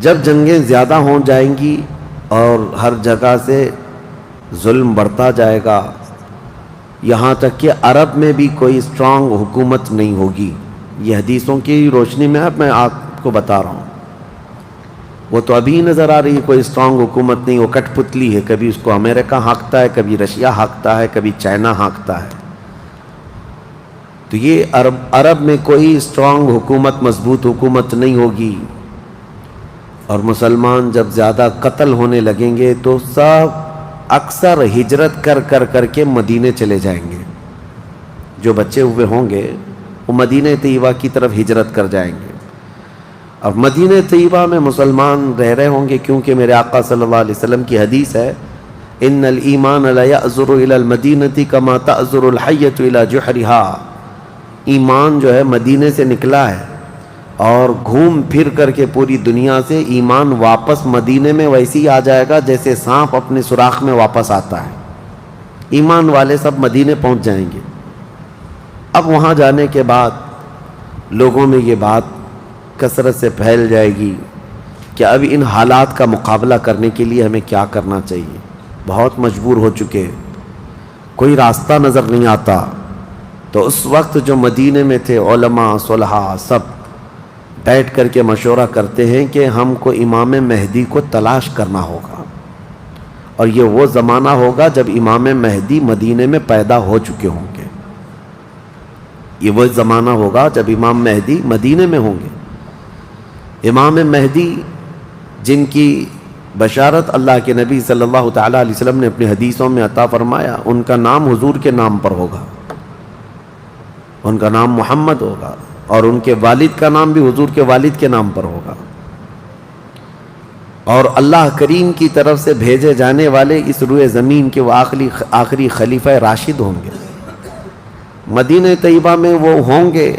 جب جنگیں زیادہ ہو جائیں گی اور ہر جگہ سے ظلم بڑھتا جائے گا، یہاں تک کہ عرب میں بھی کوئی اسٹرانگ حکومت نہیں ہوگی. یہ حدیثوں کی روشنی میں اب میں آپ کو بتا رہا ہوں. وہ تو ابھی نظر آ رہی ہے کوئی اسٹرانگ حکومت نہیں، وہ کٹ پتلی ہے. کبھی اس کو امریکہ ہانکتا ہے، کبھی رشیا ہانکتا ہے، کبھی چائنا ہانکتا ہے. تو یہ عرب میں کوئی اسٹرانگ حکومت، مضبوط حکومت نہیں ہوگی. اور مسلمان جب زیادہ قتل ہونے لگیں گے تو سب اکثر ہجرت کر کے مدینے چلے جائیں گے. جو بچے ہوئے ہوں گے وہ مدینہ طیبہ کی طرف ہجرت کر جائیں گے. اور مدینہ طیبہ میں مسلمان رہ رہے ہوں گے، کیونکہ میرے آقا صلی اللہ علیہ وسلم کی حدیث ہے، ان الایمان لا یأزر الی المدینہ کما تأزر الحیۃ الی جحرہا. ایمان جو ہے مدینے سے نکلا ہے اور گھوم پھر کر کے پوری دنیا سے ایمان واپس مدینے میں ویسے ہی آ جائے گا جیسے سانپ اپنے سوراخ میں واپس آتا ہے. ایمان والے سب مدینے پہنچ جائیں گے. اب وہاں جانے کے بعد لوگوں میں یہ بات کثرت سے پھیل جائے گی کہ اب ان حالات کا مقابلہ کرنے کے لیے ہمیں کیا کرنا چاہیے. بہت مجبور ہو چکے، کوئی راستہ نظر نہیں آتا. تو اس وقت جو مدینے میں تھے علماء صلحاء سب بیٹھ کر کے مشورہ کرتے ہیں کہ ہم کو امام مہدی کو تلاش کرنا ہوگا. اور یہ وہ زمانہ ہوگا جب امام مہدی مدینے میں پیدا ہو چکے ہوں گے. یہ وہ زمانہ ہوگا جب امام مہدی مدینے میں ہوں گے. امام مہدی جن کی بشارت اللہ کے نبی صلی اللہ تعالیٰ علیہ وسلم نے اپنی حدیثوں میں عطا فرمایا، ان کا نام حضور کے نام پر ہوگا. ان کا نام محمد ہوگا اور ان کے والد کا نام بھی حضور کے والد کے نام پر ہوگا. اور اللہ کریم کی طرف سے بھیجے جانے والے اس روئے زمین کے وہ آخری خلیفہ راشد ہوں گے. مدینہ طیبہ میں وہ ہوں گے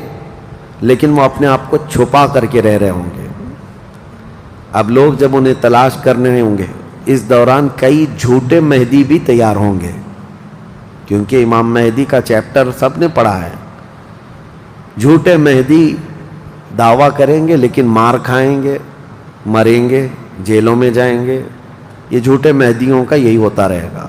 لیکن وہ اپنے آپ کو چھپا کر کے رہ رہے ہوں گے. اب لوگ جب انہیں تلاش کرنے ہوں گے، اس دوران کئی جھوٹے مہدی بھی تیار ہوں گے، کیونکہ امام مہدی کا چیپٹر سب نے پڑھا ہے. جھوٹے مہدی دعویٰ کریں گے لیکن مار کھائیں گے، مریں گے، جیلوں میں جائیں گے. یہ جھوٹے مہدیوں کا یہی ہوتا رہے گا.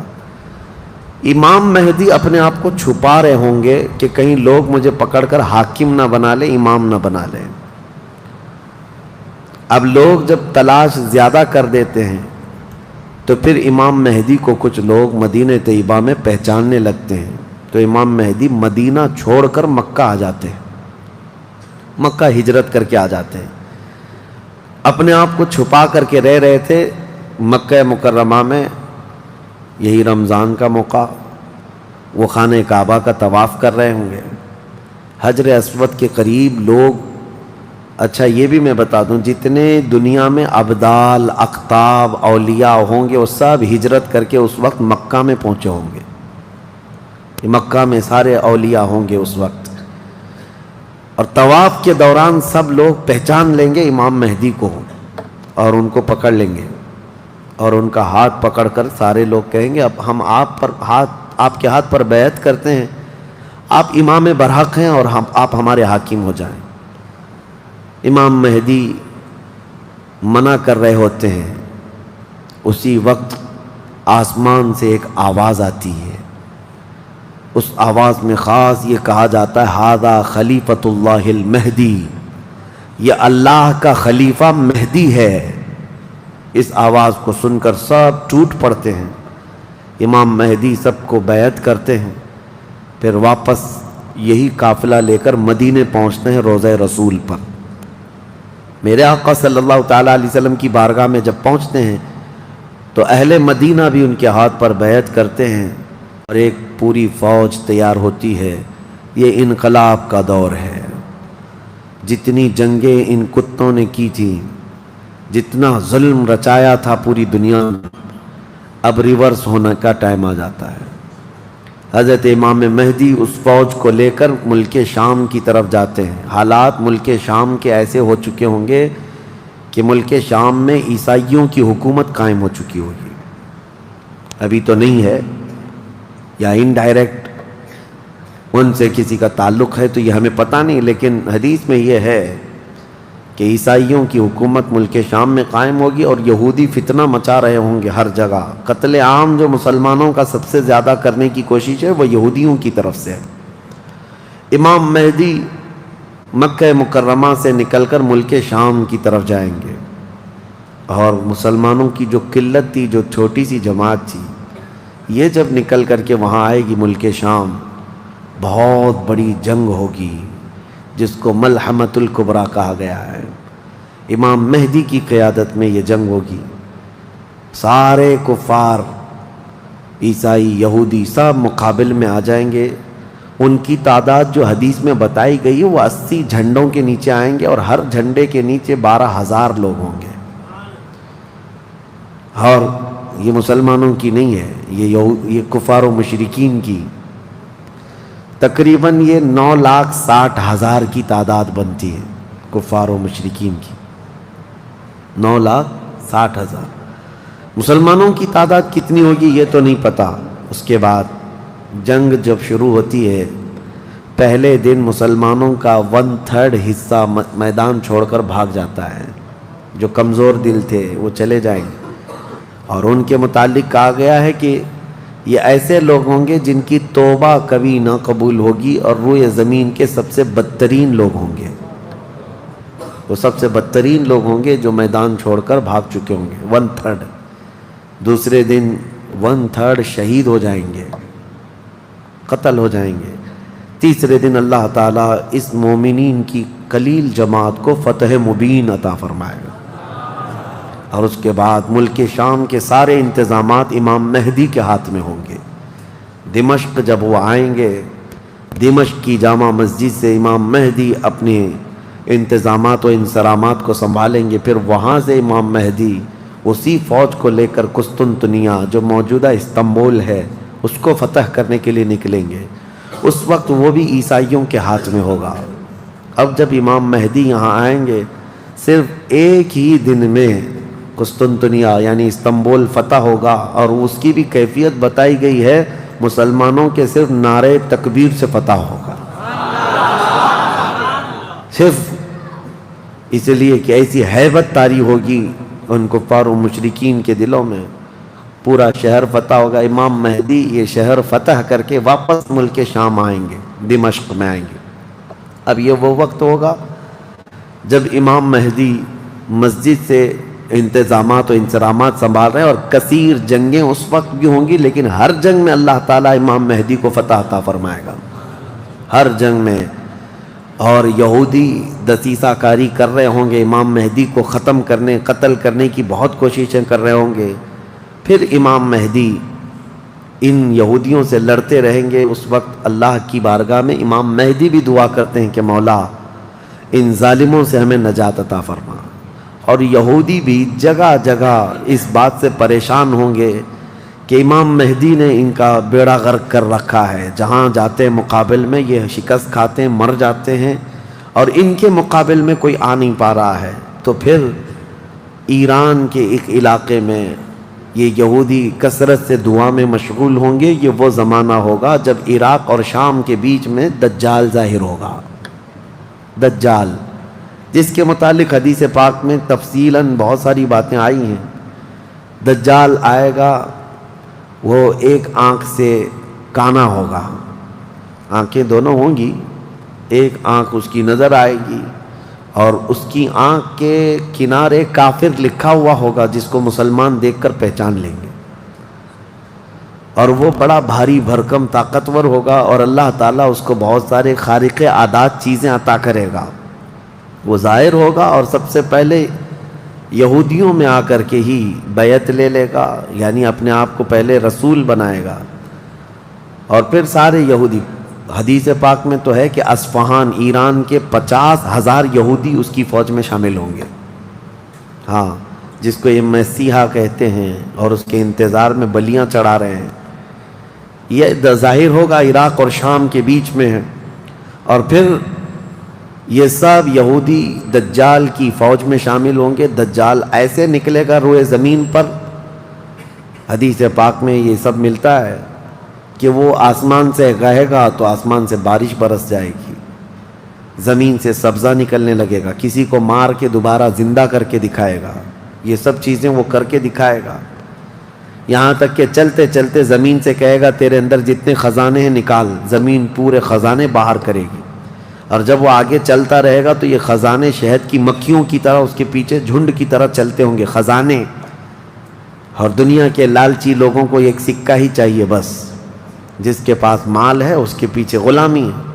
امام مہدی اپنے آپ کو چھپا رہے ہوں گے کہ کہیں لوگ مجھے پکڑ کر حاکم نہ بنا لیں، امام نہ بنا لیں. اب لوگ جب تلاش زیادہ کر دیتے ہیں تو پھر امام مہدی کو کچھ لوگ مدینہ طیبہ میں پہچاننے لگتے ہیں. تو امام مہدی مدینہ چھوڑ کر مکہ آ جاتے ہیں، مکہ ہجرت کر کے آ جاتے ہیں. اپنے آپ کو چھپا کر کے رہ رہے تھے مکہ مکرمہ میں. یہی رمضان کا موقع، وہ خانہ کعبہ کا طواف کر رہے ہوں گے، حجر اسود کے قریب لوگ. اچھا یہ بھی میں بتا دوں، جتنے دنیا میں ابدال، اقطاب، اولیاء ہوں گے وہ سب ہجرت کر کے اس وقت مکہ میں پہنچے ہوں گے. مکہ میں سارے اولیاء ہوں گے اس وقت. اور طواف کے دوران سب لوگ پہچان لیں گے امام مہدی کو اور ان کو پکڑ لیں گے اور ان کا ہاتھ پکڑ کر سارے لوگ کہیں گے اب ہم آپ کے ہاتھ پر بیعت کرتے ہیں، آپ امام برحق ہیں اور آپ ہمارے حاکم ہو جائیں. امام مہدی منع کر رہے ہوتے ہیں، اسی وقت آسمان سے ایک آواز آتی ہے. اس آواز میں خاص یہ کہا جاتا ہے ھذا خلیفۃ اللہ المہدی، یہ اللہ کا خلیفہ مہدی ہے. اس آواز کو سن کر سب ٹوٹ پڑتے ہیں. امام مہدی سب کو بیعت کرتے ہیں، پھر واپس یہی قافلہ لے کر مدینے پہنچتے ہیں روضہ رسول پر. میرے آقا صلی اللہ تعالیٰ علیہ وسلم کی بارگاہ میں جب پہنچتے ہیں تو اہل مدینہ بھی ان کے ہاتھ پر بیعت کرتے ہیں اور ایک پوری فوج تیار ہوتی ہے. یہ انقلاب کا دور ہے. جتنی جنگیں ان کتوں نے کی تھیں، جتنا ظلم رچایا تھا پوری دنیا میں، اب ریورس ہونے کا ٹائم آ جاتا ہے. حضرت امام مہدی اس فوج کو لے کر ملک شام کی طرف جاتے ہیں. حالات ملک شام کے ایسے ہو چکے ہوں گے کہ ملک شام میں عیسائیوں کی حکومت قائم ہو چکی ہوگی. ابھی تو نہیں ہے، یا انڈائریکٹ ان سے کسی کا تعلق ہے تو یہ ہمیں پتہ نہیں، لیکن حدیث میں یہ ہے کہ عیسائیوں کی حکومت ملک شام میں قائم ہوگی اور یہودی فتنہ مچا رہے ہوں گے ہر جگہ. قتل عام جو مسلمانوں کا سب سے زیادہ کرنے کی کوشش ہے وہ یہودیوں کی طرف سے ہے. امام مہدی مکہ مکرمہ سے نکل کر ملک شام کی طرف جائیں گے، اور مسلمانوں کی جو قلت تھی، جو چھوٹی سی جماعت تھی، یہ جب نکل کر کے وہاں آئے گی ملک شام، بہت بڑی جنگ ہوگی جس کو ملحمۃ الکبریٰ کہا گیا ہے. امام مہدی کی قیادت میں یہ جنگ ہوگی. سارے کفار، عیسائی، یہودی سب مقابل میں آ جائیں گے. ان کی تعداد جو حدیث میں بتائی گئی ہے وہ 80 جھنڈوں کے نیچے آئیں گے، اور ہر جھنڈے کے نیچے 12,000 لوگ ہوں گے. اور یہ مسلمانوں کی نہیں ہے، یہ کفار و مشرکین کی. تقریباً یہ 9,60,000 کی تعداد بنتی ہے کفار و مشرکین کی. 9,60,000. مسلمانوں کی تعداد کتنی ہوگی یہ تو نہیں پتا. اس کے بعد جنگ جب شروع ہوتی ہے، پہلے دن مسلمانوں کا 1/3 حصہ میدان چھوڑ کر بھاگ جاتا ہے. جو کمزور دل تھے وہ چلے جائیں گے، اور ان کے متعلق کہا گیا ہے کہ یہ ایسے لوگ ہوں گے جن کی توبہ کبھی نہ قبول ہوگی، اور روئے زمین کے سب سے بدترین لوگ ہوں گے. وہ سب سے بدترین لوگ ہوں گے جو میدان چھوڑ کر بھاگ چکے ہوں گے. 1/3. دوسرے دن 1/3 شہید ہو جائیں گے، قتل ہو جائیں گے. تیسرے دن اللہ تعالیٰ اس مومنین کی قلیل جماعت کو فتح مبین عطا فرمائے گا، اور اس کے بعد ملک شام کے سارے انتظامات امام مہدی کے ہاتھ میں ہوں گے. دمشق جب وہ آئیں گے، دمشق کی جامع مسجد سے امام مہدی اپنے انتظامات و انصرامات کو سنبھالیں گے. پھر وہاں سے امام مہدی اسی فوج کو لے کر قسطنطنیہ جو موجودہ استنبول ہے اس کو فتح کرنے کے لیے نکلیں گے. اس وقت وہ بھی عیسائیوں کے ہاتھ میں ہوگا. اب جب امام مہدی یہاں آئیں گے، صرف ایک ہی دن میں قسطنطنیہ یعنی استنبول فتح ہوگا، اور اس کی بھی کیفیت بتائی گئی ہے، مسلمانوں کے صرف نعرے تکبیر سے فتح ہوگا. صرف اس لیے کہ ایسی ہیبت طاری ہوگی ان کفار و مشرکین کے دلوں میں. پورا شہر فتح ہوگا. امام مہدی یہ شہر فتح کر کے واپس ملک شام آئیں گے، دمشق میں آئیں گے. اب یہ وہ وقت ہوگا جب امام مہدی مسجد سے انتظامات و انصرامات سنبھال رہے ہیں، اور کثیر جنگیں اس وقت بھی ہوں گی، لیکن ہر جنگ میں اللہ تعالیٰ امام مہدی کو فتح عطا فرمائے گا، ہر جنگ میں. اور یہودی دسیسہ کاری کر رہے ہوں گے، امام مہدی کو ختم کرنے، قتل کرنے کی بہت کوششیں کر رہے ہوں گے. پھر امام مہدی ان یہودیوں سے لڑتے رہیں گے. اس وقت اللہ کی بارگاہ میں امام مہدی بھی دعا کرتے ہیں کہ مولا ان ظالموں سے ہمیں نجات عطا فرما. اور یہودی بھی جگہ جگہ اس بات سے پریشان ہوں گے کہ امام مہدی نے ان کا بیڑا غرق کر رکھا ہے. جہاں جاتے ہیں مقابل میں یہ شکست کھاتے ہیں، مر جاتے ہیں، اور ان کے مقابل میں کوئی آ نہیں پا رہا ہے. تو پھر ایران کے ایک علاقے میں یہ یہودی کثرت سے دعا میں مشغول ہوں گے. یہ وہ زمانہ ہوگا جب عراق اور شام کے بیچ میں دجال ظاہر ہوگا. دجال جس کے متعلق حدیث پاک میں تفصیلاً بہت ساری باتیں آئی ہیں. دجال آئے گا، وہ ایک آنکھ سے کانا ہوگا، آنکھیں دونوں ہوں گی، ایک آنکھ اس کی نظر آئے گی، اور اس کی آنکھ کے کنارے کافر لکھا ہوا ہوگا جس کو مسلمان دیکھ کر پہچان لیں گے. اور وہ بڑا بھاری بھرکم طاقتور ہوگا، اور اللہ تعالیٰ اس کو بہت سارے خارق عادات چیزیں عطا کرے گا. وہ ظاہر ہوگا اور سب سے پہلے یہودیوں میں آ کر کے ہی بیعت لے لے گا، یعنی اپنے آپ کو پہلے رسول بنائے گا. اور پھر سارے یہودی، حدیث پاک میں تو ہے کہ اصفہان ایران کے 50,000 یہودی اس کی فوج میں شامل ہوں گے. ہاں، جس کو یہ مسیحا کہتے ہیں، اور اس کے انتظار میں بلیاں چڑھا رہے ہیں. یہ ظاہر ہوگا عراق اور شام کے بیچ میں ہے. اور پھر یہ سب یہودی دجال کی فوج میں شامل ہوں گے. دجال ایسے نکلے گا روئے زمین پر، حدیث پاک میں یہ سب ملتا ہے کہ وہ آسمان سے گاہے گا تو آسمان سے بارش برس جائے گی، زمین سے سبزہ نکلنے لگے گا، کسی کو مار کے دوبارہ زندہ کر کے دکھائے گا، یہ سب چیزیں وہ کر کے دکھائے گا، یہاں تک کہ چلتے چلتے زمین سے کہے گا تیرے اندر جتنے خزانے ہیں نکال، زمین پورے خزانے باہر کرے گی، اور جب وہ آگے چلتا رہے گا تو یہ خزانے شہد کی مکھیوں کی طرح اس کے پیچھے جھنڈ کی طرح چلتے ہوں گے خزانے، اور دنیا کے لالچی لوگوں کو ایک سکہ ہی چاہیے بس، جس کے پاس مال ہے اس کے پیچھے غلامی ہے۔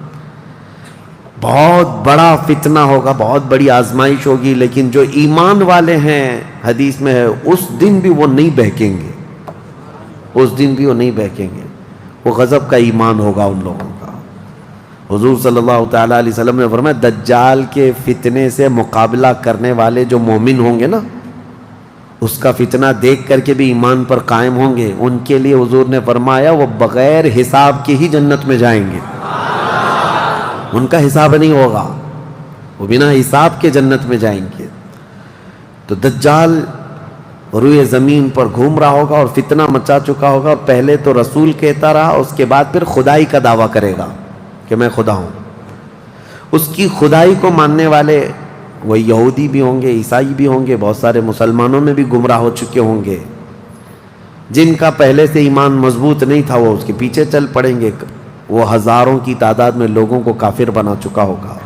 بہت بڑا فتنہ ہوگا، بہت بڑی آزمائش ہوگی، لیکن جو ایمان والے ہیں حدیث میں ہے اس دن بھی وہ نہیں بہکیں گے، اس دن بھی وہ نہیں بہکیں گے، وہ غضب کا ایمان ہوگا ان لوگوں کا۔ حضور صلی اللہ تعالیٰ علیہ وسلم نے فرمایا دجال کے فتنے سے مقابلہ کرنے والے جو مومن ہوں گے نا، اس کا فتنہ دیکھ کر کے بھی ایمان پر قائم ہوں گے، ان کے لیے حضور نے فرمایا وہ بغیر حساب کے ہی جنت میں جائیں گے، ان کا حساب نہیں ہوگا، وہ بنا حساب کے جنت میں جائیں گے۔ تو دجال روئے زمین پر گھوم رہا ہوگا اور فتنہ مچا چکا ہوگا، پہلے تو رسول کہتا رہا، اس کے بعد پھر خدائی کا دعویٰ کرے گا کہ میں خدا ہوں۔ اس کی خدائی کو ماننے والے وہ یہودی بھی ہوں گے، عیسائی بھی ہوں گے، بہت سارے مسلمانوں میں بھی گمراہ ہو چکے ہوں گے، جن کا پہلے سے ایمان مضبوط نہیں تھا وہ اس کے پیچھے چل پڑیں گے، وہ ہزاروں کی تعداد میں لوگوں کو کافر بنا چکا ہوگا۔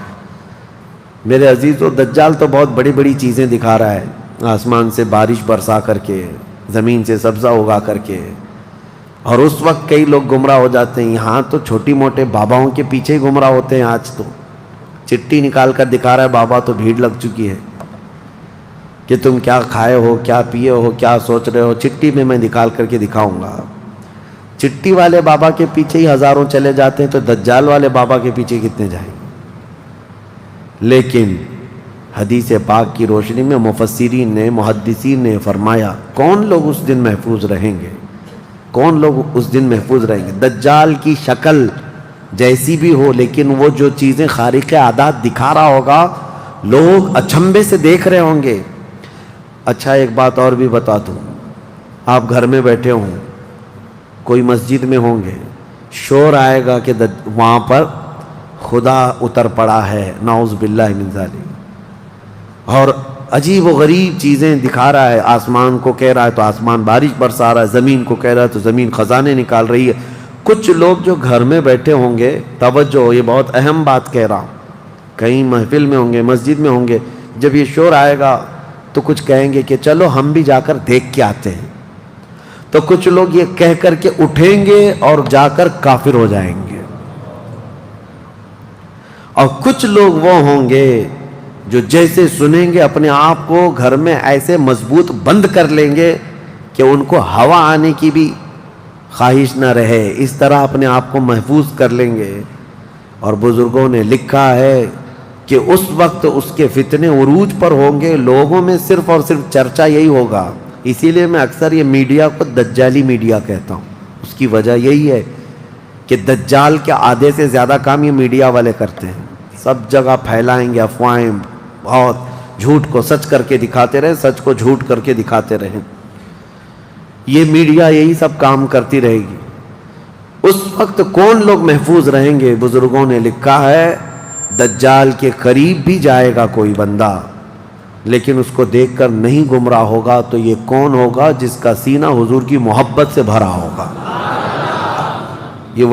میرے عزیزو، دجال تو بہت بڑی بڑی چیزیں دکھا رہا ہے، آسمان سے بارش برسا کر کے، زمین سے سبزہ اگا کر کے، اور اس وقت کئی لوگ گمراہ ہو جاتے ہیں۔ یہاں تو چھوٹی موٹے باباؤں کے پیچھے ہی گمراہ ہوتے ہیں، آج تو چٹھی نکال کر دکھا رہا ہے بابا، تو بھیڑ لگ چکی ہے کہ تم کیا کھائے ہو، کیا پیے ہو، کیا سوچ رہے ہو، چٹھی میں نکال کر کے دکھاؤں گا۔ چٹھی والے بابا کے پیچھے ہی ہزاروں چلے جاتے ہیں، تو دجال والے بابا کے پیچھے کتنے جائیں گے؟ لیکن حدیث پاک کی روشنی میں مفسرین نے، محدثین نے فرمایا کون لوگ اس دن محفوظ رہیں گے، کون لوگ اس دن محفوظ رہیں گے؟ دجال کی شکل جیسی بھی ہو، لیکن وہ جو چیزیں خارق عادات دکھا رہا ہوگا لوگ اچنبے سے دیکھ رہے ہوں گے۔ اچھا ایک بات اور بھی بتا دوں، آپ گھر میں بیٹھے ہوں، کوئی مسجد میں ہوں گے، شور آئے گا کہ وہاں پر خدا اتر پڑا ہے، نعوذ باللہ من ذالک، اور عجیب و غریب چیزیں دکھا رہا ہے، آسمان کو کہہ رہا ہے تو آسمان بارش برسا رہا ہے، زمین کو کہہ رہا ہے تو زمین خزانے نکال رہی ہے۔ کچھ لوگ جو گھر میں بیٹھے ہوں گے، توجہ یہ بہت اہم بات کہہ رہا ہوں، کہیں محفل میں ہوں گے، مسجد میں ہوں گے، جب یہ شور آئے گا تو کچھ کہیں گے کہ چلو ہم بھی جا کر دیکھ کے آتے ہیں، تو کچھ لوگ یہ کہہ کر کے اٹھیں گے اور جا کر کافر ہو جائیں گے، اور کچھ لوگ وہ ہوں گے جو جیسے سنیں گے اپنے آپ کو گھر میں ایسے مضبوط بند کر لیں گے کہ ان کو ہوا آنے کی بھی خواہش نہ رہے، اس طرح اپنے آپ کو محفوظ کر لیں گے۔ اور بزرگوں نے لکھا ہے کہ اس وقت اس کے فتنے عروج پر ہوں گے، لوگوں میں صرف اور صرف چرچا یہی ہوگا۔ اسی لیے میں اکثر یہ میڈیا کو دجالی میڈیا کہتا ہوں، اس کی وجہ یہی ہے کہ دجال کے آدھے سے زیادہ کام یہ میڈیا والے کرتے ہیں، سب جگہ پھیلائیں گے افواہیں، بہت جھوٹ کو سچ کر کے دکھاتے رہے، سچ کو جھوٹ کر کے دکھاتے رہے، یہ میڈیا یہی سب کام کرتی رہے گی۔ اس وقت کون لوگ محفوظ رہیں گے؟ بزرگوں نے لکھا ہے دجال کے قریب بھی جائے گا کوئی بندہ، لیکن اس کو دیکھ کر نہیں گمراہ ہوگا، تو یہ کون ہوگا؟ جس کا سینہ حضور کی محبت سے بھرا ہوگا، یہ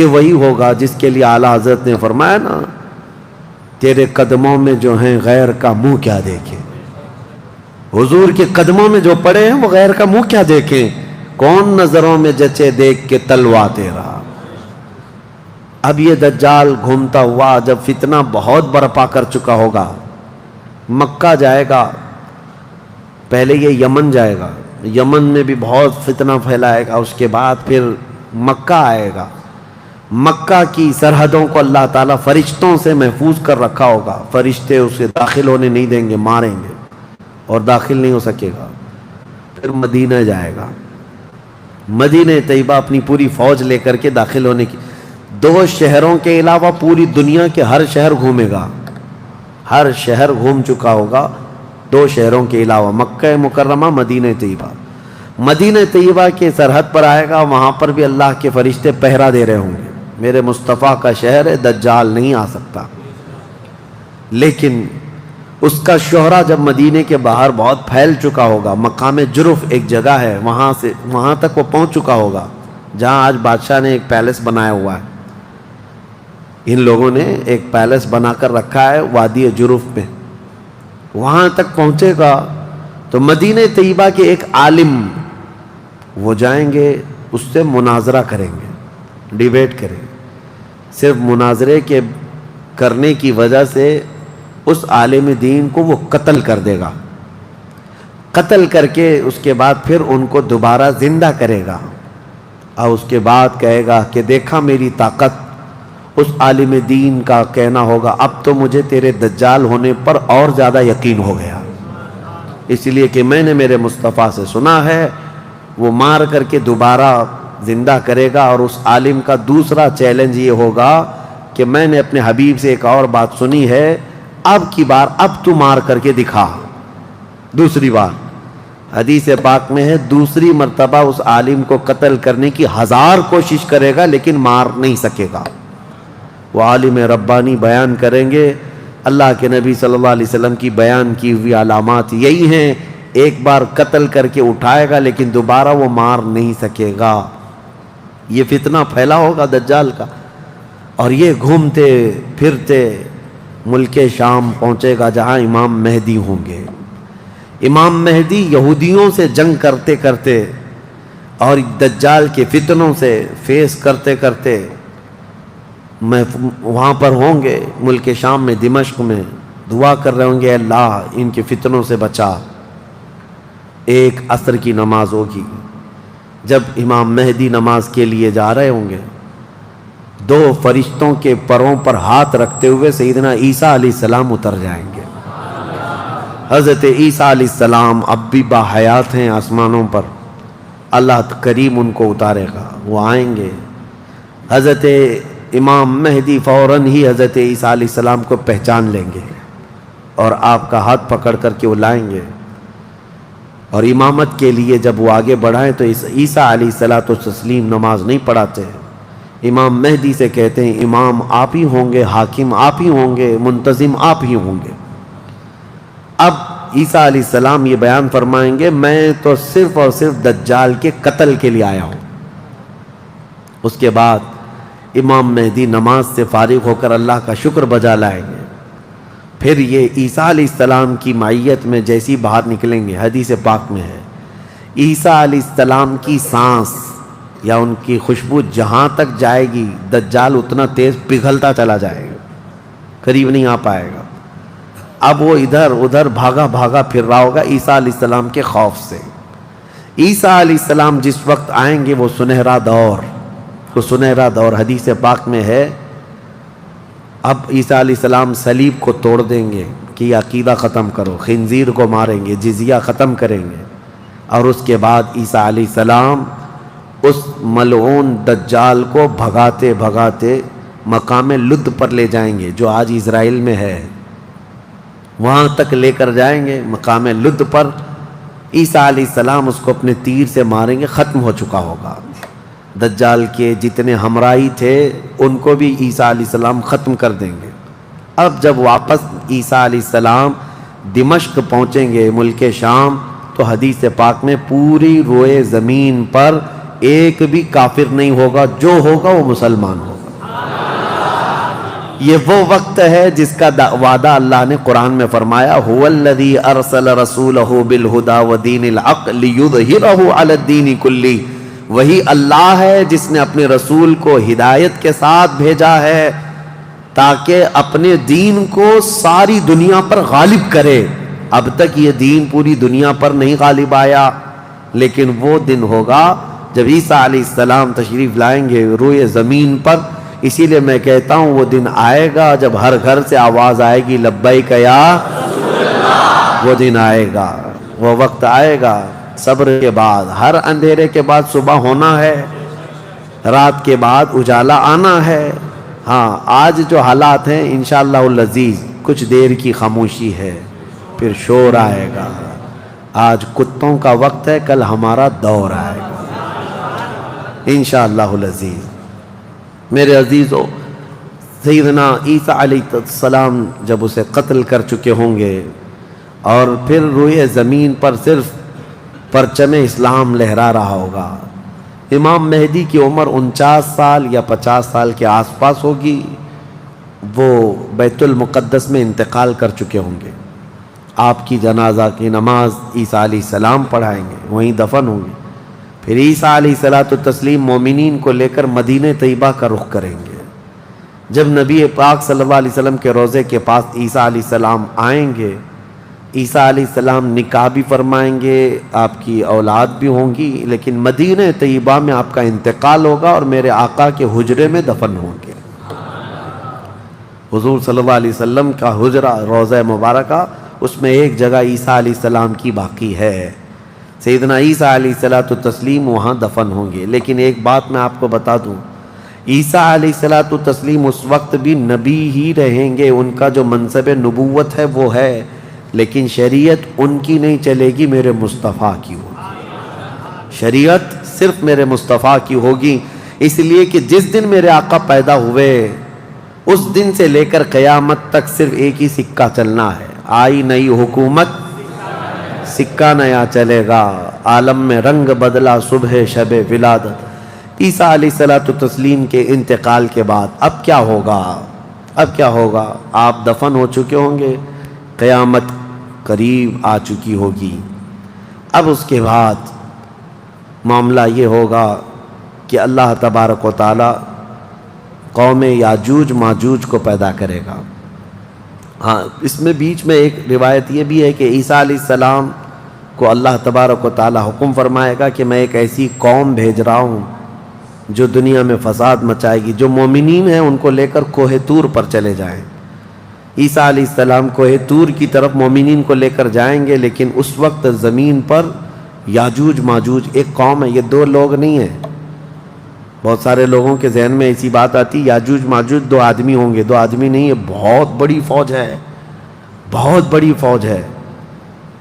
وہی ہوگا جس کے لیے اعلیٰ حضرت نے فرمایا نا، تیرے قدموں میں جو ہیں غیر کا منہ کیا دیکھیں، حضور کے قدموں میں جو پڑے ہیں وہ غیر کا منہ کیا دیکھیں، کون نظروں میں جچے دیکھ کے تلوا تیرا۔ اب یہ دجال گھومتا ہوا جب فتنہ بہت برپا کر چکا ہوگا، مکہ جائے گا، پہلے یہ یمن جائے گا، یمن میں بھی بہت فتنہ پھیلائے گا، اس کے بعد پھر مکہ آئے گا، مکہ کی سرحدوں کو اللہ تعالیٰ فرشتوں سے محفوظ کر رکھا ہوگا، فرشتے اسے داخل ہونے نہیں دیں گے، ماریں گے اور داخل نہیں ہو سکے گا۔ پھر مدینہ جائے گا، مدینہ طیبہ اپنی پوری فوج لے کر کے داخل ہونے کی، 2 شہروں کے علاوہ پوری دنیا کے ہر شہر گھومے گا، ہر شہر گھوم چکا ہوگا 2 شہروں کے علاوہ، مکہ مکرمہ، مدینہ طیبہ۔ مدینہ طیبہ کے سرحد پر آئے گا، وہاں پر بھی اللہ کے فرشتے پہرا دے رہے ہوں گے، میرے مصطفیٰ کا شہر ہے، دجال نہیں آ سکتا۔ لیکن اس کا شہرہ جب مدینے کے باہر بہت پھیل چکا ہوگا، مقام جرف ایک جگہ ہے، وہاں تک وہ پہنچ چکا ہوگا جہاں آج بادشاہ نے ایک پیلس بنایا ہوا ہے۔ ان لوگوں نے ایک پیلس بنا کر رکھا ہے وادی جرف میں، وہاں تک پہنچے گا تو مدینہ طیبہ کے ایک عالم وہ جائیں گے، اس سے مناظرہ کریں گے، ڈیبیٹ کریں گے۔ صرف مناظرے کے کرنے کی وجہ سے اس عالم دین کو وہ قتل کر دے گا، قتل کر کے اس کے بعد پھر ان کو دوبارہ زندہ کرے گا، اور اس کے بعد کہے گا کہ دیکھا میری طاقت۔ اس عالم دین کا کہنا ہوگا اب تو مجھے تیرے دجال ہونے پر اور زیادہ یقین ہو گیا، اس لیے کہ میں نے میرے مصطفیٰ سے سنا ہے، وہ مار کر کے دوبارہ زندہ کرے گا۔ اور اس عالم کا دوسرا چیلنج یہ ہوگا کہ میں نے اپنے حبیب سے ایک اور بات سنی ہے، اب کی بار اب تو مار کر کے دکھا۔ دوسری بار حدیث پاک میں ہے دوسری مرتبہ اس عالم کو قتل کرنے کی 1000 کوشش کرے گا لیکن مار نہیں سکے گا۔ وہ عالم ربانی بیان کریں گے، اللہ کے نبی صلی اللہ علیہ وسلم کی بیان کی ہوئی علامات یہی ہیں، ایک بار قتل کر کے اٹھائے گا لیکن دوبارہ وہ مار نہیں سکے گا۔ یہ فتنہ پھیلا ہوگا دجال کا، اور یہ گھومتے پھرتے ملک شام پہنچے گا جہاں امام مہدی ہوں گے۔ امام مہدی یہودیوں سے جنگ کرتے کرتے اور دجال کے فتنوں سے فیس کرتے کرتے وہاں پر ہوں گے، ملک شام میں، دمشق میں، دعا کر رہے ہوں گے اللہ ان کے فتنوں سے بچا۔ ایک عصر کی نماز ہوگی، جب امام مہدی نماز کے لیے جا رہے ہوں گے، 2 فرشتوں کے پروں پر ہاتھ رکھتے ہوئے سیدنا عیسیٰ علیہ السلام اتر جائیں گے۔ حضرت عیسیٰ علیہ السلام اب بھی باحیات ہیں آسمانوں پر، اللہ کریم ان کو اتارے گا، وہ آئیں گے۔ حضرت امام مہدی فوراً ہی حضرت عیسیٰ علیہ السلام کو پہچان لیں گے اور آپ کا ہاتھ پکڑ کر کے وہ لائیں گے، اور امامت کے لیے جب وہ آگے بڑھائیں تو عیسیٰ علیہ السلام نماز نہیں پڑھاتے ہیں، امام مہدی سے کہتے ہیں امام آپ ہی ہوں گے، حاکم آپ ہی ہوں گے، منتظم آپ ہی ہوں گے۔ اب عیسیٰ علیہ السلام یہ بیان فرمائیں گے میں تو صرف اور صرف دجال کے قتل کے لیے آیا ہوں۔ اس کے بعد امام مہدی نماز سے فارغ ہو کر اللہ کا شکر بجا لائیں گے، پھر یہ عیسیٰ علیہ السلام کی معیت میں جیسی باہر نکلیں گے، حدیث پاک میں ہے عیسیٰ علیہ السلام کی سانس یا ان کی خوشبو جہاں تک جائے گی دجال اتنا تیز پگھلتا چلا جائے گا، قریب نہیں آ پائے گا۔ اب وہ ادھر ادھر بھاگا بھاگا پھر رہا ہوگا عیسیٰ علیہ السلام کے خوف سے۔ عیسیٰ علیہ السلام جس وقت آئیں گے وہ سنہرا دور حدیث پاک میں ہے، اب عیسیٰ علیہ السلام صلیب کو توڑ دیں گے کہ یہ عقیدہ ختم کرو، خنزیر کو ماریں گے، جزیہ ختم کریں گے، اور اس کے بعد عیسیٰ علیہ السلام اس ملعون دجال کو بھگاتے بھگاتے مقام لد پر لے جائیں گے جو آج اسرائیل میں ہے، وہاں تک لے کر جائیں گے۔ مقام لد پر عیسیٰ علیہ السلام اس کو اپنے تیر سے ماریں گے، ختم ہو چکا ہوگا۔ دجال کے جتنے ہمراہی تھے ان کو بھی عیسیٰ علیہ السلام ختم کر دیں گے۔ اب جب واپس عیسیٰ علیہ السلام دمشق پہنچیں گے ملک شام، تو حدیث پاک میں پوری روئے زمین پر ایک بھی کافر نہیں ہوگا، جو ہوگا وہ مسلمان ہوگا۔ یہ وہ وقت ہے جس کا وعدہ اللہ نے قرآن میں فرمایا هو الذی ارسل رسولہ بالہدی ودین الحق لیظہرہ علی الدین کلہ، وہی اللہ ہے جس نے اپنے رسول کو ہدایت کے ساتھ بھیجا ہے تاکہ اپنے دین کو ساری دنیا پر غالب کرے۔ اب تک یہ دین پوری دنیا پر نہیں غالب آیا، لیکن وہ دن ہوگا جب عیسیٰ علیہ السلام تشریف لائیں گے روئے زمین پر۔ اسی لیے میں کہتا ہوں وہ دن آئے گا جب ہر گھر سے آواز آئے گی لبیک یا رسول اللہ۔ وہ دن آئے گا، وہ وقت آئے گا، صبر کے بعد، ہر اندھیرے کے بعد صبح ہونا ہے، رات کے بعد اجالا آنا ہے۔ ہاں آج جو حالات ہیں انشاءاللہ العزیز کچھ دیر کی خاموشی ہے، پھر شور آئے گا۔ آج کتوں کا وقت ہے، کل ہمارا دور آئے گا انشاءاللہ العزیز۔ میرے عزیزو، سیدنا عیسیٰ علیہ السلام جب اسے قتل کر چکے ہوں گے اور پھر روئے زمین پر صرف پرچم اسلام لہرا رہا ہوگا، امام مہدی کی عمر 49 سال یا 50 سال کے آس پاس ہوگی، وہ بیت المقدس میں انتقال کر چکے ہوں گے، آپ کی جنازہ کی نماز عیسیٰ علیہ السلام پڑھائیں گے، وہیں دفن ہوں گے، پھر عیسیٰ علیہ الصلوۃ والتسلیم مومنین کو لے کر مدینہ طیبہ کا رخ کریں گے۔ جب نبی پاک صلی اللہ علیہ وسلم کے روضے کے پاس عیسیٰ علیہ السلام آئیں گے، عیسیٰ علیہ السلام نکاح بھی فرمائیں گے، آپ کی اولاد بھی ہوں گی، لیکن مدینہ طیبہ میں آپ کا انتقال ہوگا اور میرے آقا کے حجرے میں دفن ہوں گے۔ حضور صلی اللہ علیہ وسلم کا حجرہ روضہ مبارکہ، اس میں ایک جگہ عیسیٰ علیہ السلام کی باقی ہے، سیدنا عیسیٰ علیہ الصلوۃ والتسلیم وہاں دفن ہوں گے۔ لیکن ایک بات میں آپ کو بتا دوں، عیسیٰ علیہ الصلوۃ والتسلیم اس وقت بھی نبی ہی رہیں گے، ان کا جو منصب نبوت ہے وہ ہے، لیکن شریعت ان کی نہیں چلے گی، میرے مصطفیٰ کی ہوگی، شریعت صرف میرے مصطفیٰ کی ہوگی، اس لیے کہ جس دن میرے آقا پیدا ہوئے اس دن سے لے کر قیامت تک صرف ایک ہی سکہ چلنا ہے، آئی نئی حکومت سکہ نیا چلے گا، عالم میں رنگ بدلا صبح شب ولادت۔ عیسیٰ علیہ الصلوۃ والتسلیم کے انتقال کے بعد اب کیا ہوگا؟ اب کیا ہوگا؟ آپ دفن ہو چکے ہوں گے، قیامت قریب آ چکی ہوگی۔ اب اس کے بعد معاملہ یہ ہوگا کہ اللہ تبارک و تعالی قوم یاجوج ماجوج کو پیدا کرے گا۔ ہاں، اس میں بیچ میں ایک روایت یہ بھی ہے کہ عیسیٰ علیہ السلام کو اللہ تبارک و تعالی حکم فرمائے گا کہ میں ایک ایسی قوم بھیج رہا ہوں جو دنیا میں فساد مچائے گی، جو مومنین ہیں ان کو لے کر کوہ طور پر چلے جائیں۔ عیسیٰ علیہ السلام کوہ طور کی طرف مومنین کو لے کر جائیں گے، لیکن اس وقت زمین پر یاجوج ماجوج ایک قوم ہے، یہ دو لوگ نہیں ہیں۔ بہت سارے لوگوں کے ذہن میں ایسی بات آتی، یاجوج ماجوج دو آدمی ہوں گے، دو آدمی نہیں، یہ بہت بڑی فوج ہے، بہت بڑی فوج ہے،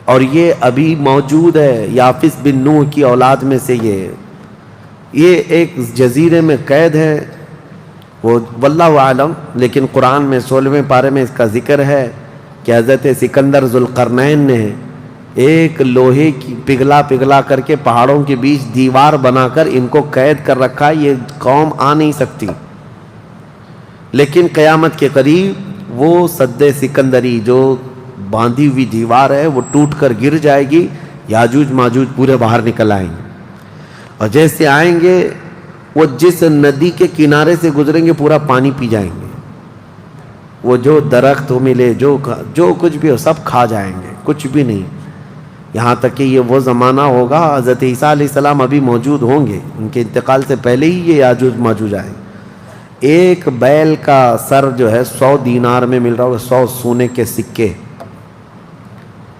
اور یہ ابھی موجود ہے، یافس بن نوح کی اولاد میں سے یہ ایک جزیرے میں قید ہے، وہ واللہ عالم، لیکن قرآن میں 16ویں پارے میں اس کا ذکر ہے کہ حضرت سکندر ذوالقرنین نے ایک لوہے کی پگھلا کر کے پہاڑوں کے بیچ دیوار بنا کر ان کو قید کر رکھا، یہ قوم آ نہیں سکتی، لیکن قیامت کے قریب وہ سد سکندری جو باندھی ہوئی دیوار ہے وہ ٹوٹ کر گر جائے گی، یاجوج ماجوج پورے باہر نکل آئیں گے، اور جیسے آئیں گے وہ جس ندی کے کنارے سے گزریں گے پورا پانی پی جائیں گے، وہ جو درخت ملے جو کچھ بھی ہو سب کھا جائیں گے، کچھ بھی نہیں، یہاں تک کہ یہ وہ زمانہ ہوگا حضرت عیسیٰ علیہ السلام ابھی موجود ہوں گے، ان کے انتقال سے پہلے ہی یہ یاجوج ماجوج آئیں گے۔ ایک بیل کا سر جو ہے 100 دینار میں مل رہا ہوگا، 100 سونے کے سکے،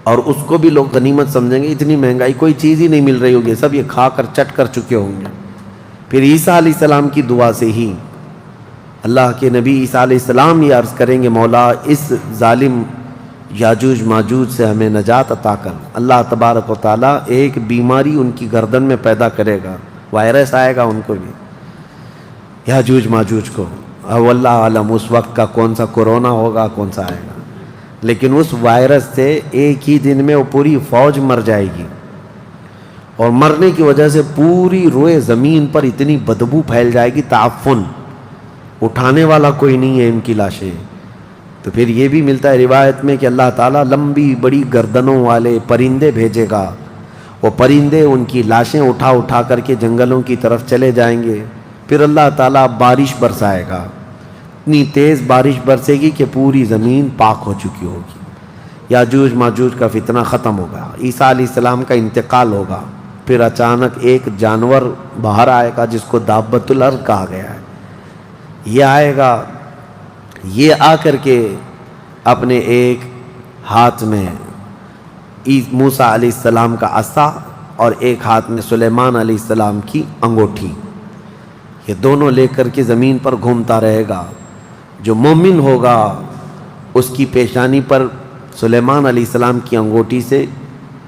اور اس کو بھی لوگ غنیمت سمجھیں گے، اتنی مہنگائی کوئی چیز ہی نہیں مل رہی ہوگی، سب یہ کھا کر چٹ کر چکے ہوں گے۔ پھر عیسیٰ علیہ السلام کی دعا سے ہی اللہ کے نبی عیسیٰ علیہ السلام یہ عرض کریں گے، مولا اس ظالم یاجوج ماجوج سے ہمیں نجات عطا کر۔ اللہ تبارک و تعالیٰ ایک بیماری ان کی گردن میں پیدا کرے گا، وائرس آئے گا ان کو بھی، یاجوج ماجوج کو، واللہ عالم اس وقت کا کون سا کورونا ہوگا، کون سا آئے گا، لیکن اس وائرس سے ایک ہی دن میں وہ پوری فوج مر جائے گی، اور مرنے کی وجہ سے پوری روئے زمین پر اتنی بدبو پھیل جائے گی، تعفن، اٹھانے والا کوئی نہیں ہے ان کی لاشیں۔ تو پھر یہ بھی ملتا ہے روایت میں کہ اللہ تعالیٰ لمبی بڑی گردنوں والے پرندے بھیجے گا، وہ پرندے ان کی لاشیں اٹھا کر کے جنگلوں کی طرف چلے جائیں گے، پھر اللہ تعالیٰ بارش برسائے گا، اتنی تیز بارش برسے گی کہ پوری زمین پاک ہو چکی ہوگی، یاجوج ماجوج کا فتنہ ختم ہوگا، عیسیٰ علیہ السلام کا انتقال ہوگا، پھر اچانک ایک جانور باہر آئے گا جس کو دابۃ الارض کہا گیا ہے، یہ آئے گا، یہ آ کر کے اپنے ایک ہاتھ میں موسیٰ علیہ السلام کا عصا اور ایک ہاتھ میں سلیمان علیہ السلام کی انگوٹھی، یہ دونوں لے کر کے زمین پر گھومتا رہے گا۔ جو مومن ہوگا اس کی پیشانی پر سلیمان علیہ السلام کی انگوٹھی سے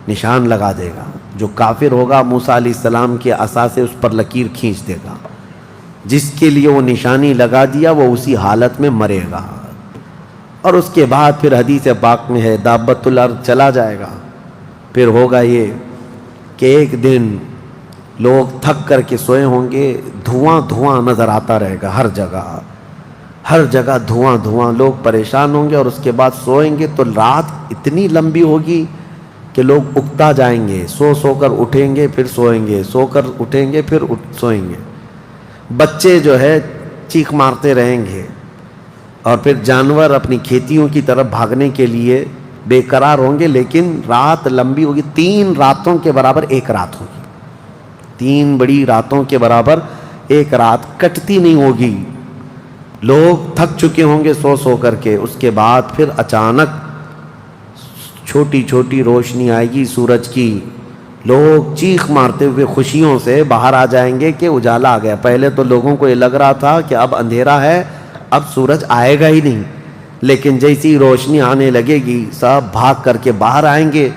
نشان لگا دے گا، جو کافر ہوگا موسیٰ علیہ السلام کے عصا سے اس پر لکیر کھینچ دے گا، جس کے لیے وہ نشانی لگا دیا وہ اسی حالت میں مرے گا. اور اس کے بعد پھر حدیث پاک میں ہے دابۃ الارض چلا جائے گا. پھر ہوگا یہ کہ ایک دن لوگ تھک کر کے سوئے ہوں گے, دھواں دھواں نظر آتا رہے گا ہر جگہ دھواں دھواں, لوگ پریشان ہوں گے. اور اس کے بعد سوئیں گے تو رات اتنی لمبی ہوگی کہ لوگ اکتا جائیں گے, سو کر اٹھیں گے پھر سوئیں گے, سو کر اٹھیں گے پھر سوئیں گے. بچے جو ہے چیخ مارتے رہیں گے, اور پھر جانور اپنی کھیتیوں کی طرف بھاگنے کے لیے بے قرار ہوں گے. لیکن رات لمبی ہوگی, 3 راتوں کے برابر ایک رات ہوگی, 3 بڑی راتوں کے برابر ایک رات کٹتی نہیں ہوگی. لوگ تھک چکے ہوں گے سو کر کے. اس کے بعد پھر اچانک چھوٹی چھوٹی روشنی آئے گی سورج کی, لوگ چیخ مارتے ہوئے خوشیوں سے باہر آ جائیں گے کہ اجالا آ گیا. پہلے تو لوگوں کو یہ لگ رہا تھا کہ اب اندھیرا ہے, اب سورج آئے گا ہی نہیں. لیکن جیسی روشنی آنے لگے گی سب بھاگ کر کے باہر آئیں گے.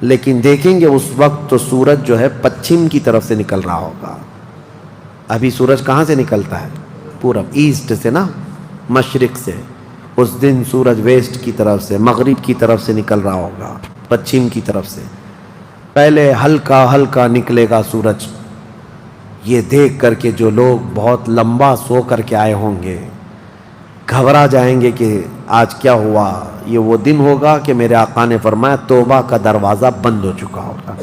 لیکن دیکھیں گے اس وقت تو سورج جو ہے پچھم کی طرف سے نکل رہا ہوگا. ابھی سورج کہاں سے نکلتا ہے؟ پورب, ایسٹ سے نا, مشرق سے. اس دن سورج ویسٹ کی طرف سے, مغرب کی طرف سے نکل رہا ہوگا, پچھم کی طرف سے. پہلے ہلکا ہلکا نکلے گا سورج. یہ دیکھ کر کے جو لوگ بہت لمبا سو کر کے آئے ہوں گے گھبرا جائیں گے کہ آج کیا ہوا. یہ وہ دن ہوگا کہ میرے آقا نے فرمایا توبہ کا دروازہ بند ہو چکا ہوگا.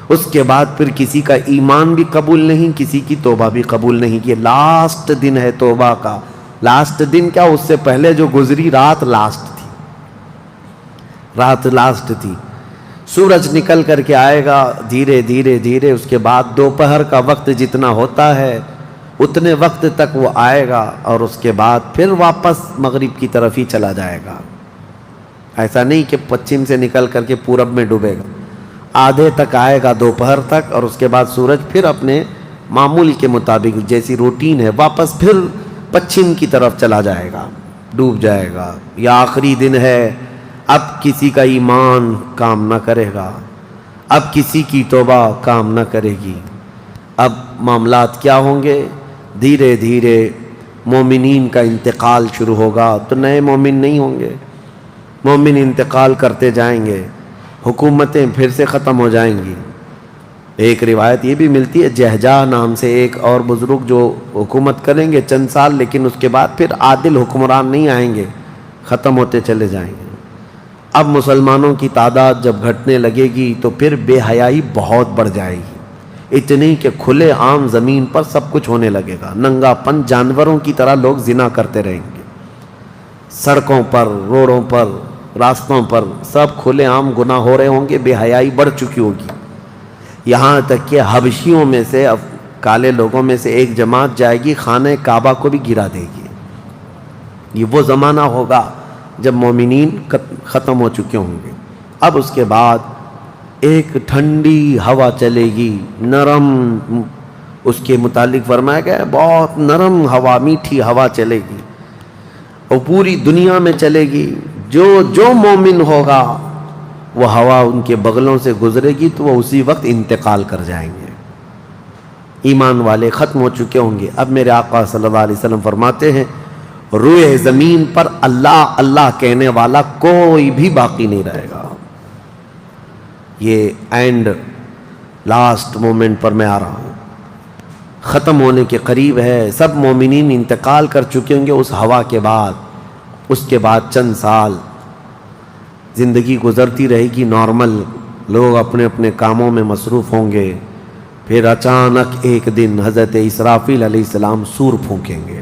اس کے بعد پھر کسی کا ایمان بھی قبول نہیں, کسی کی توبہ بھی قبول نہیں. یہ لاسٹ دن ہے توبہ کا. لاسٹ دن کیا, اس سے پہلے جو گزری رات لاسٹ تھی, رات لاسٹ تھی. سورج نکل کر کے آئے گا دھیرے دھیرے دھیرے. اس کے بعد دوپہر کا وقت جتنا ہوتا ہے اتنے وقت تک وہ آئے گا, اور اس کے بعد پھر واپس مغرب کی طرف ہی چلا جائے گا. ایسا نہیں کہ پچھم سے نکل کر کے پورب میں ڈوبے گا. آدھے تک آئے گا دوپہر تک, اور اس کے بعد سورج پھر اپنے معمول کے مطابق جیسی روٹین ہے واپس پھر پچھم کی طرف چلا جائے گا, ڈوب جائے گا. یا آخری دن ہے, اب کسی کا ایمان کام نہ کرے گا, اب کسی کی توبہ کام نہ کرے گی. اب معاملات کیا ہوں گے؟ دھیرے دھیرے مومنین کا انتقال شروع ہوگا. تو نئے مومن نہیں ہوں گے, مومن انتقال کرتے جائیں گے, حکومتیں پھر سے ختم ہو جائیں گی. ایک روایت یہ بھی ملتی ہے جہجہ نام سے ایک اور بزرگ جو حکومت کریں گے چند سال, لیکن اس کے بعد پھر عادل حکمران نہیں آئیں گے, ختم ہوتے چلے جائیں گے. اب مسلمانوں کی تعداد جب گھٹنے لگے گی تو پھر بے حیائی بہت بڑھ جائے گی, اتنی کہ کھلے عام زمین پر سب کچھ ہونے لگے گا. ننگا پن, جانوروں کی طرح لوگ زنا کرتے رہیں گے, سڑکوں پر, روڈوں پر, راستوں پر سب کھلے عام گناہ ہو رہے ہوں گے. بے حیائی بڑھ چکی ہوگی. یہاں تک کہ حبشیوں میں سے, اب کالے لوگوں میں سے ایک جماعت جائے گی خانہ کعبہ کو بھی گرا دے گی. یہ وہ زمانہ ہوگا جب مومنین ختم ہو چکے ہوں گے. اب اس کے بعد ایک ٹھنڈی ہوا چلے گی, نرم. اس کے متعلق فرمایا گیا ہے بہت نرم ہوا, میٹھی ہوا چلے گی, اور پوری دنیا میں چلے گی. جو مومن ہوگا وہ ہوا ان کے بغلوں سے گزرے گی تو وہ اسی وقت انتقال کر جائیں گے. ایمان والے ختم ہو چکے ہوں گے. اب میرے آقا صلی اللہ علیہ وسلم فرماتے ہیں روئے زمین پر اللہ اللہ کہنے والا کوئی بھی باقی نہیں رہے گا. یہ اینڈ لاسٹ مومنٹ پر میں آ رہا ہوں, ختم ہونے کے قریب ہے. سب مومنین انتقال کر چکے ہوں گے اس ہوا کے بعد. اس کے بعد چند سال زندگی گزرتی رہے گی نارمل, لوگ اپنے اپنے کاموں میں مصروف ہوں گے. پھر اچانک ایک دن حضرت اسرافیل علیہ السلام سور پھونکیں گے.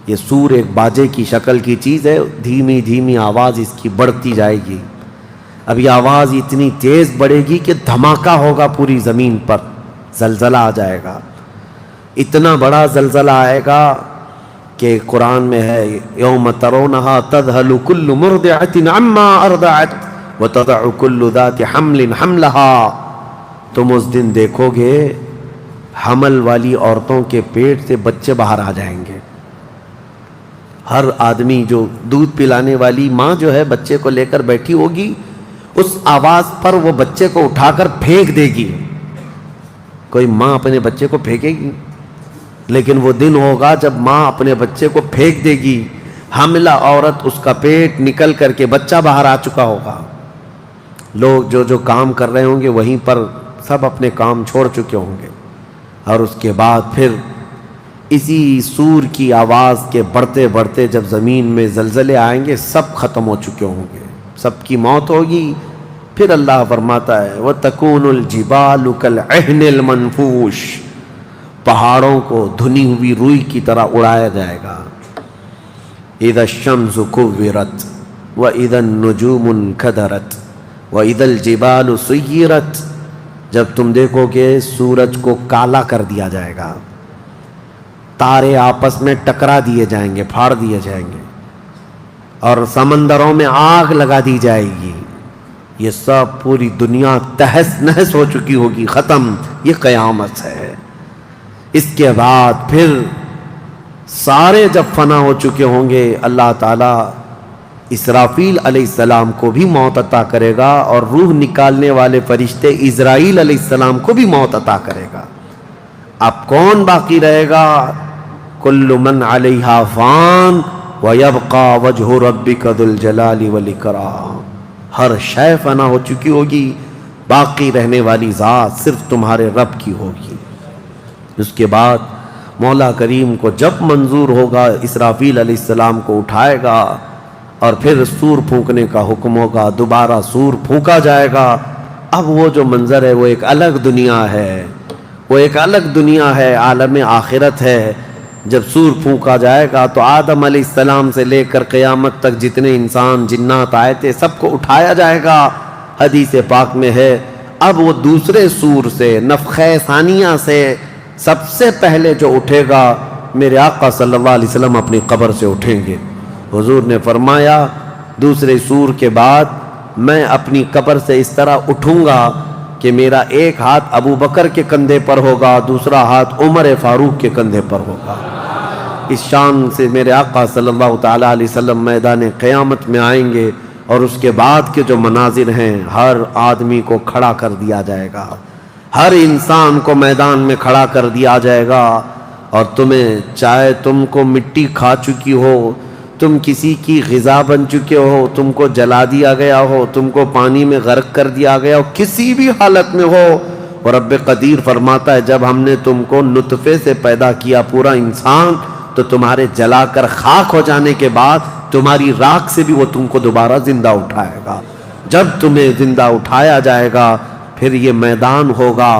یہ سور ایک باجے کی شکل کی چیز ہے, دھیمی دھیمی آواز اس کی بڑھتی جائے گی. اب یہ آواز اتنی تیز بڑھے گی کہ دھماکہ ہوگا پوری زمین پر, زلزلہ آ جائے گا. اتنا بڑا زلزلہ آئے گا کہ قرآن میں ہے یوم ترونہا تذہل کل مرضعۃ عما ارضعت وتضع کل ذات حمل حملہا. تم اس دن دیکھو گے حمل والی عورتوں کے پیٹ سے بچے باہر آ جائیں گے. ہر آدمی جو دودھ پلانے والی ماں جو ہے بچے کو لے کر بیٹھی ہوگی, اس آواز پر وہ بچے کو اٹھا کر پھینک دے گی. کوئی ماں اپنے بچے کو پھینکے گی؟ لیکن وہ دن ہوگا جب ماں اپنے بچے کو پھینک دے گی، حاملہ عورت اس کا پیٹ نکل کر کے بچہ باہر آ چکا ہوگا، لوگ جو جو کام کر رہے ہوں گے وہیں پر سب اپنے کام چھوڑ چکے ہوں گے، اور اس کے بعد پھر اسی سور کی آواز کے بڑھتے بڑھتے جب زمین میں زلزلے آئیں گے سب ختم ہو چکے ہوں گے، سب کی موت ہوگی۔ پھر اللہ فرماتا ہے وَتَكُونُ الْجِبَالُ كَالْعِهْنِ الْمَنْفُوشِ، پہاڑوں کو دھنی ہوئی روئی کی طرح اڑایا جائے گا۔ اِذَا الشَّمْسُ كُوِّرَتْ وَإِذَا النُّجُومُ انْكَدَرَتْ وَإِذَا الْجِبَالُ سُيِّرَتْ، جب تم دیکھو گے سورج کو کالا کر دیا جائے گا، تارے آپس میں ٹکرا دیے جائیں گے، پھاڑ دیے جائیں گے، اور سمندروں میں آگ لگا دی جائے گی، یہ سب پوری دنیا تہس نہس ہو چکی ہوگی، ختم، یہ قیامت ہے۔ اس کے بعد پھر سارے جب فنا ہو چکے ہوں گے، اللہ تعالیٰ اسرافیل علیہ السلام کو بھی موت عطا کرے گا، اور روح نکالنے والے فرشتے اسرائیل علیہ السلام کو بھی موت عطا کرے گا۔ اب کون باقی رہے گا؟ کل من علیہا فان ویبقى وجہ ربک ذو الجلال والاکرام، ہر شے فنا ہو چکی ہوگی، باقی رہنے والی ذات صرف تمہارے رب کی ہوگی۔ اس کے بعد مولا کریم کو جب منظور ہوگا اسرافیل علیہ السلام کو اٹھائے گا، اور پھر سور پھونکنے کا حکم ہوگا، دوبارہ سور پھونکا جائے گا۔ اب وہ جو منظر ہے وہ ایک الگ دنیا ہے، وہ ایک الگ دنیا ہے، عالم آخرت ہے۔ جب سور پھونکا جائے گا تو آدم علیہ السلام سے لے کر قیامت تک جتنے انسان جنات آئے تھے سب کو اٹھایا جائے گا۔ حدیث پاک میں ہے اب وہ دوسرے سور سے، نفخہ ثانیہ سے سب سے پہلے جو اٹھے گا میرے آقا صلی اللہ علیہ وسلم اپنی قبر سے اٹھیں گے۔ حضور نے فرمایا دوسرے سور کے بعد میں اپنی قبر سے اس طرح اٹھوں گا کہ میرا ایک ہاتھ ابو بکر کے کندھے پر ہوگا، دوسرا ہاتھ عمر فاروق کے کندھے پر ہوگا۔ اس شان سے میرے آقا صلی اللہ تعالیٰ علیہ وسلم میدان قیامت میں آئیں گے، اور اس کے بعد کے جو مناظر ہیں، ہر آدمی کو کھڑا کر دیا جائے گا، ہر انسان کو میدان میں کھڑا کر دیا جائے گا، اور تمہیں چاہے تم کو مٹی کھا چکی ہو، تم کسی کی غذا بن چکے ہو، تم کو جلا دیا گیا ہو، تم کو پانی میں غرق کر دیا گیا ہو، کسی بھی حالت میں ہو، اور رب قدیر فرماتا ہے جب ہم نے تم کو نطفے سے پیدا کیا پورا انسان، تو تمہارے جلا کر خاک ہو جانے کے بعد تمہاری راکھ سے بھی وہ تم کو دوبارہ زندہ اٹھائے گا۔ جب تمہیں زندہ اٹھایا جائے گا پھر یہ میدان ہوگا،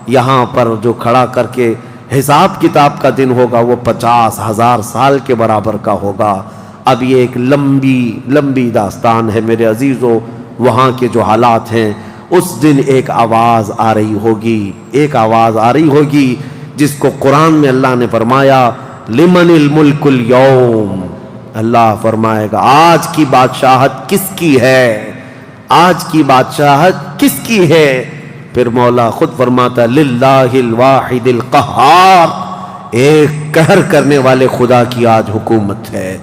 یہاں پر جو کھڑا کر کے حساب کتاب کا دن ہوگا وہ 50,000 سال کے برابر کا ہوگا۔ اب یہ ایک لمبی داستان ہے میرے عزیزو، وہاں کے جو حالات ہیں، اس دن ایک آواز آ رہی ہوگی، جس کو قرآن میں اللہ نے فرمایا لمن الملک اليوم، اللہ فرمائے گا آج کی بادشاہت کس کی ہے، آج کی بادشاہت کس کی ہے؟ پھر مولا خود فرماتا للہ الواحد القہار، ایک قہر کرنے والے خدا کی آج حکومت ہے۔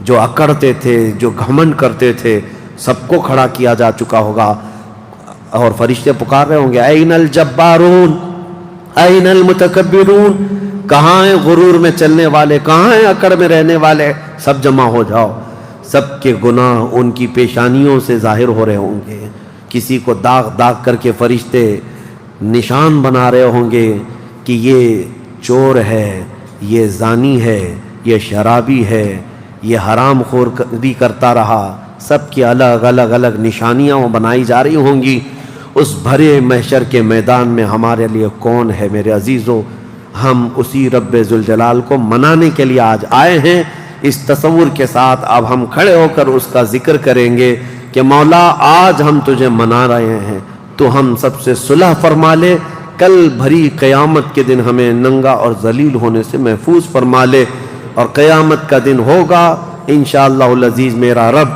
جو اکڑتے تھے، جو گھمنڈ کرتے تھے، سب کو کھڑا کیا جا چکا ہوگا، اور فرشتے پکار رہے ہوں گے این الجبارون این المتکبرون، کہاں ہیں غرور میں چلنے والے، کہاں ہیں اکڑ میں رہنے والے، سب جمع ہو جاؤ۔ سب کے گناہ ان کی پیشانیوں سے ظاہر ہو رہے ہوں گے، کسی کو داغ داغ کر کے فرشتے نشان بنا رہے ہوں گے کہ یہ چور ہے، یہ زانی ہے، یہ شرابی ہے، یہ حرام خوری کرتا رہا، سب کی الگ الگ نشانیاں بنائی جا رہی ہوں گی۔ اس بھرے محشر کے میدان میں ہمارے لیے کون ہے میرے عزیزو؟ ہم اسی رب ذوالجلال کو منانے کے لیے آج آئے ہیں۔ اس تصور کے ساتھ اب ہم کھڑے ہو کر اس کا ذکر کریں گے کہ مولا آج ہم تجھے منا رہے ہیں، تو ہم سب سے صلح فرما لے، کل بھری قیامت کے دن ہمیں ننگا اور ذلیل ہونے سے محفوظ فرما لے، اور قیامت کا دن ہوگا انشاءاللہ العزیز میرا رب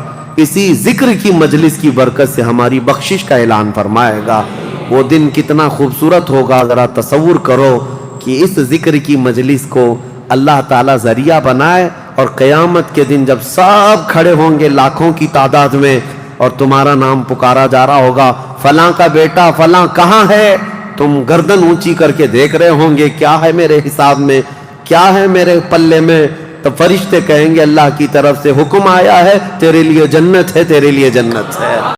اسی ذکر کی مجلس کی برکت سے ہماری بخشش کا اعلان فرمائے گا۔ وہ دن کتنا خوبصورت ہوگا، ذرا تصور کرو کہ اس ذکر کی مجلس کو اللہ تعالیٰ ذریعہ بنائے، اور قیامت کے دن جب سب کھڑے ہوں گے لاکھوں کی تعداد میں، اور تمہارا نام پکارا جا رہا ہوگا فلاں کا بیٹا فلاں کہاں ہے، تم گردن اونچی کر کے دیکھ رہے ہوں گے کیا ہے میرے حساب میں، کیا ہے میرے پلے میں؟ تو فرشتے کہیں گے اللہ کی طرف سے حکم آیا ہے، تیرے لیے جنت ہے، تیرے لیے جنت ہے۔